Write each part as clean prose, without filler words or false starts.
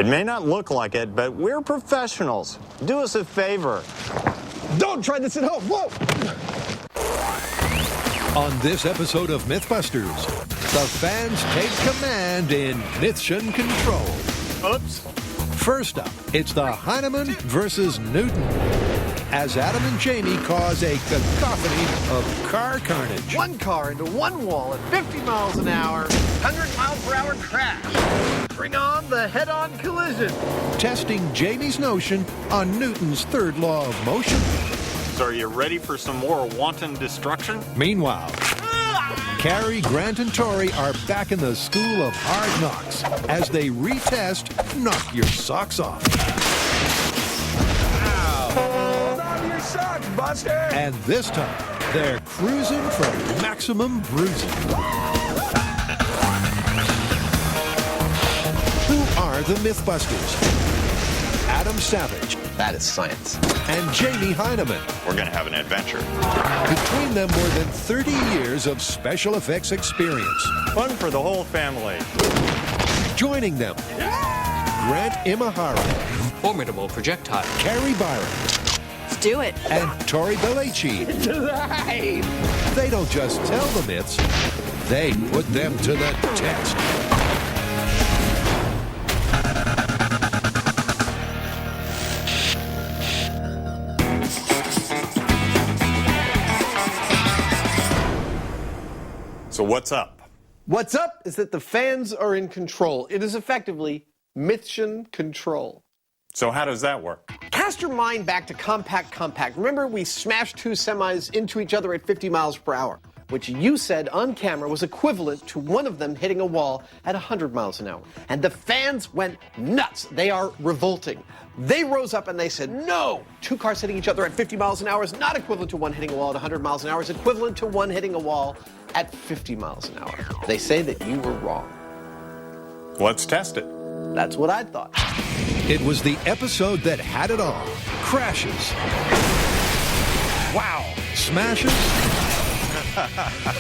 It may not look like it, but we're professionals. Do us a favor. Don't try this at home. Whoa! On this episode of Mythbusters, the fans take command in Mythssion control. Oops. First up, it's the Heinemann versus Newton, as Adam and Jamie cause a cacophony of car carnage. One car into one wall at 50 miles an hour, 100 mile per hour crash. Bring on the head-on collision. Testing Jamie's notion on Newton's third law of motion. So are you ready for some more wanton destruction? Meanwhile, Carrie, Grant, and Tori are back in the school of hard knocks as they retest Knock Your Socks Off. Hold on to your socks, Buster! And this time, they're cruising for maximum bruising. Who are the Mythbusters? Adam Savage. That is science. And Jamie Heinemann. We're going to have an adventure. Between them, more than 30 years of special effects experience. Fun for the whole family. Joining them, Grant Imahara, Formidable projectile. Carrie Byron, Let's do it. and Tori Belleci. They don't just tell the myths, they put them to the test. So what's up? What's up is that the fans are in control. It is effectively Mythssion control. So how does that work? Cast your mind back to Compact. Remember, we smashed two semis into each other at 50 miles per hour, which you said on camera was equivalent to one of them hitting a wall at 100 miles an hour. And the fans went nuts. They are revolting. They rose up and they said, no, two cars hitting each other at 50 miles an hour is not equivalent to one hitting a wall at 100 miles an hour. It's equivalent to one hitting a wall at 50 miles an hour. They say that you were wrong. Let's test it. That's what I thought. It was the episode that had it all. Crashes. Wow. Smashes.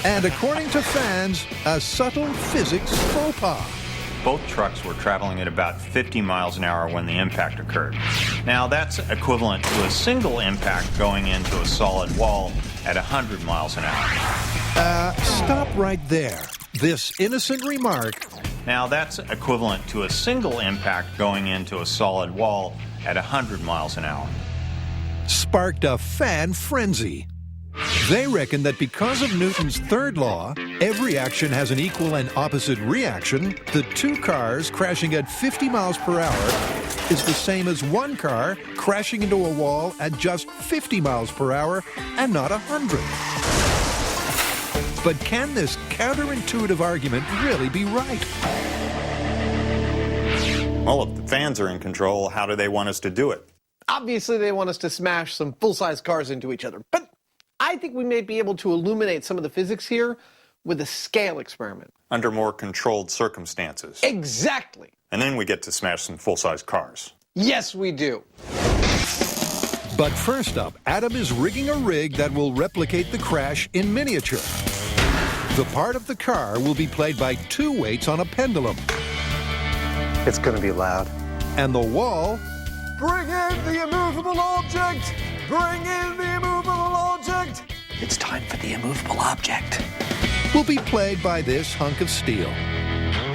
And according to fans, a subtle physics faux pas. Both trucks were traveling at about 50 miles an hour when the impact occurred. Now, that's equivalent to a single impact going into a solid wall at 100 miles an hour. Stop right there. This innocent remark Now, that's equivalent to a single impact going into a solid wall at 100 miles an hour. sparked a fan frenzy. They reckon that because of Newton's third law, every action has an equal and opposite reaction. The two cars crashing at 50 miles per hour is the same as one car crashing into a wall at just 50 miles per hour and not 100. But can this counterintuitive argument really be right? Well, if the fans are in control, how do they want us to do it? Obviously, they want us to smash some full-size cars into each other. But I think we may be able to illuminate some of the physics here with a scale experiment. Under more controlled circumstances. Exactly. And then we get to smash some full-size cars. Yes, we do. But first up, Adam is rigging a rig that will replicate the crash in miniature. The part of the car will be played by two weights on a pendulum. It's going to be loud. And the wall Bring in the immovable object! Bring in the immovable object! It's time for the immovable object. will be played by this hunk of steel.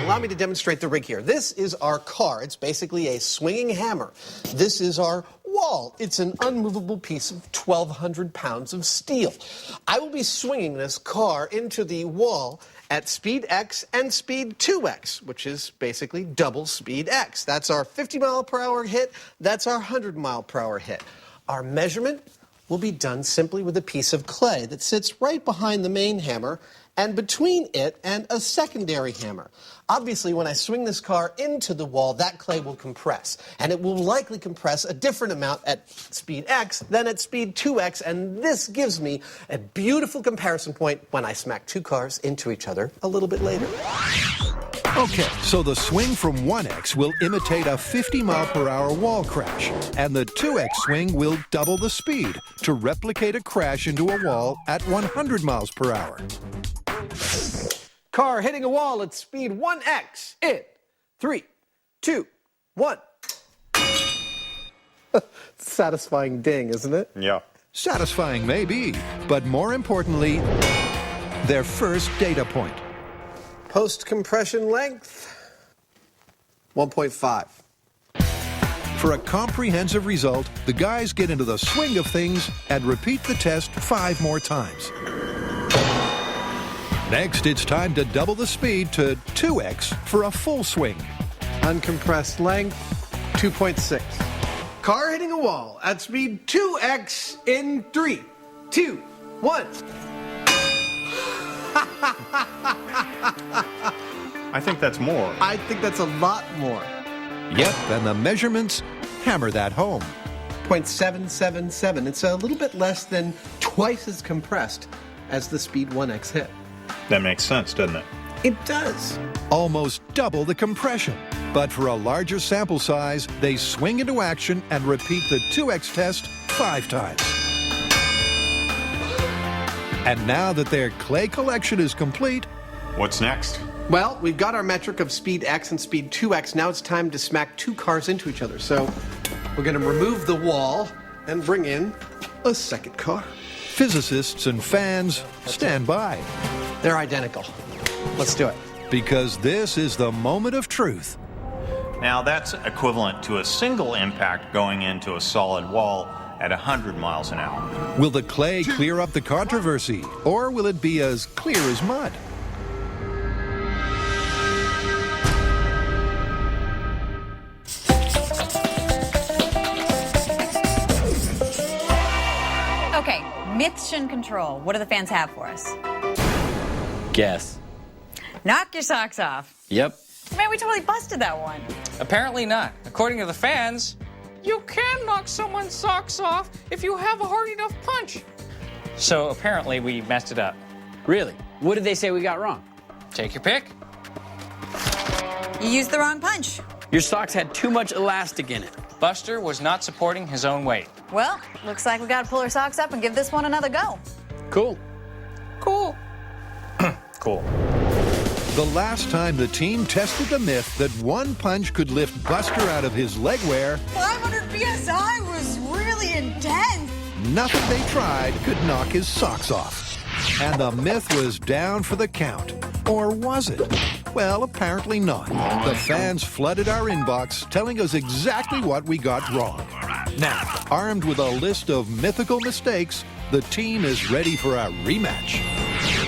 Allow me to demonstrate the rig here. This is our car. It's basically a swinging hammer. This is our wall. It's an unmovable piece of 1,200 pounds of steel. I will be swinging this car into the wall at speed x and speed 2x, which is basically double speed x. That's our 50 mile per hour hit. That's our 100 mile per hour hit. Our measurement will be done simply with a piece of clay that sits right behind the main hammer and between it and a secondary hammer. Obviously, when I swing this car into the wall, that clay will compress. And it will likely compress a different amount at speed x than at speed 2x, and this gives me a beautiful comparison point when I smack two cars into each other a little bit later. Okay, so the swing from 1x will imitate a 50 mile per hour wall crash, and the 2x swing will double the speed to replicate a crash into a wall at 100 miles per hour. Car hitting a wall at speed 1x in 3, 2, 1. Satisfying ding, isn't it? Yeah. Satisfying maybe, but more importantly, their first data point. Post-compression length, 1.5. For a comprehensive result, the guys get into the swing of things and repeat the test 5 more times. Next, it's time to double the speed to 2x for a full swing. Uncompressed length, 2.6. Car hitting a wall at speed 2x in 3, 2, 1. I think that's more. I think that's a lot more. Yep, and the measurements hammer that home. 0.777. It's a little bit less than twice as compressed as the speed 1x hit. That makes sense, doesn't it? It does. Almost double the compression. But for a larger sample size, they swing into action and repeat the 2x test 5 times. And now that their clay collection is complete, What's next? Well, we've got our metric of speed x and speed 2x. Now it's time to smack 2 cars into each other. So we're going to remove the wall and bring in a second car. physicists and fans stand by. They're identical. Let's do it. Because this is the moment of truth. Now, that's equivalent to a single impact going into a solid wall at 100 miles an hour. Will the clay clear up the controversy, or will it be as clear as mud? Okay, Mythssion control. What do the fans have for us? Guess. Knock your socks off. Yep. Man, we totally busted that one. Apparently not. According to the fans, you can knock someone's socks off if you have a hard enough punch. So apparently we messed it up. Really? What did they say we got wrong? Take your pick. You used the wrong punch. Your socks had too much elastic in it. Buster was not supporting his own weight. Well, looks like we gotta pull our socks up and give this one another go. Cool. Cool. Cool. The last time the team tested the myth that one punch could lift Buster out of his leg wear, 500 PSI was really intense. nothing they tried could knock his socks off. And the myth was down for the count. Or was it? Well, apparently not. The fans flooded our inbox telling us exactly what we got wrong. Now, armed with a list of mythical mistakes, the team is ready for a rematch.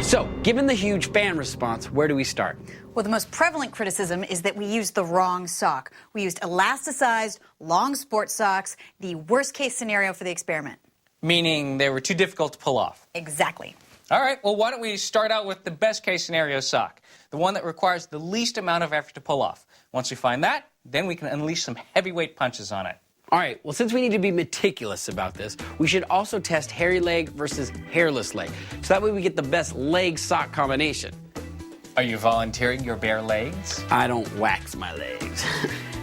So, given the huge fan response, where do we start? Well, the most prevalent criticism is that we used the wrong sock. We used elasticized, long sports socks, the worst case scenario for the experiment. Meaning they were too difficult to pull off. Exactly. All right, well, why don't we start out with the best case scenario sock, the one that requires the least amount of effort to pull off. Once we find that, then we can unleash some heavyweight punches on it. All right, well, since we need to be meticulous about this, we should also test hairy leg versus hairless leg. So that way we get the best leg sock combination. Are you volunteering your bare legs? I don't wax my legs.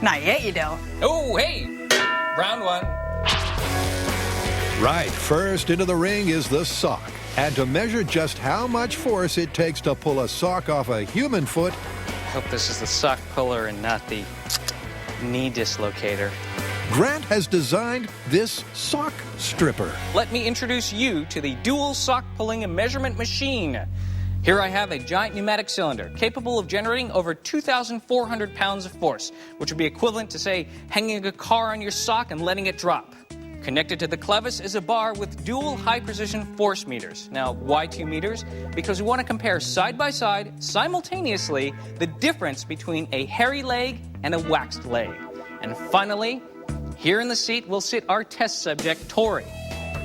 Not yet, you don't. Oh, hey! Round one. Right, first into the ring is the sock. And to measure just how much force it takes to pull a sock off a human foot, I hope this is the sock puller and not the knee dislocator. Grant has designed this sock stripper. Let me introduce you to the dual sock pulling and measurement machine. Here I have a giant pneumatic cylinder capable of generating over 2,400 pounds of force, which would be equivalent to, say, hanging a car on your sock and letting it drop. Connected to the clevis is a bar with dual high-precision force meters. Now, why 2 meters? Because we want to compare side by side, simultaneously, the difference between a hairy leg and a waxed leg. And finally, here in the seat will sit our test subject, Tori.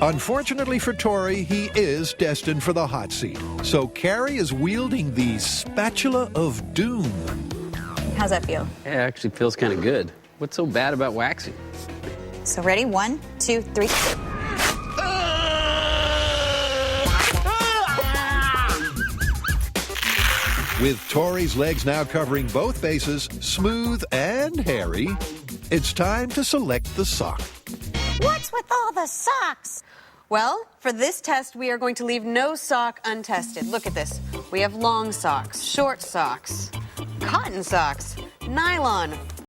Unfortunately for Tori, he is destined for the hot seat. So Carrie is wielding the spatula of doom. How's that feel? It actually feels kind of good. What's so bad about waxing? So ready? 1, 2, 3. With Tori's legs now covering both bases, smooth and hairy, it's time to select the sock. What's with all the socks? Well, for this test, we are going to leave no sock untested. Look at this. We have long socks, short socks, cotton socks, nylon,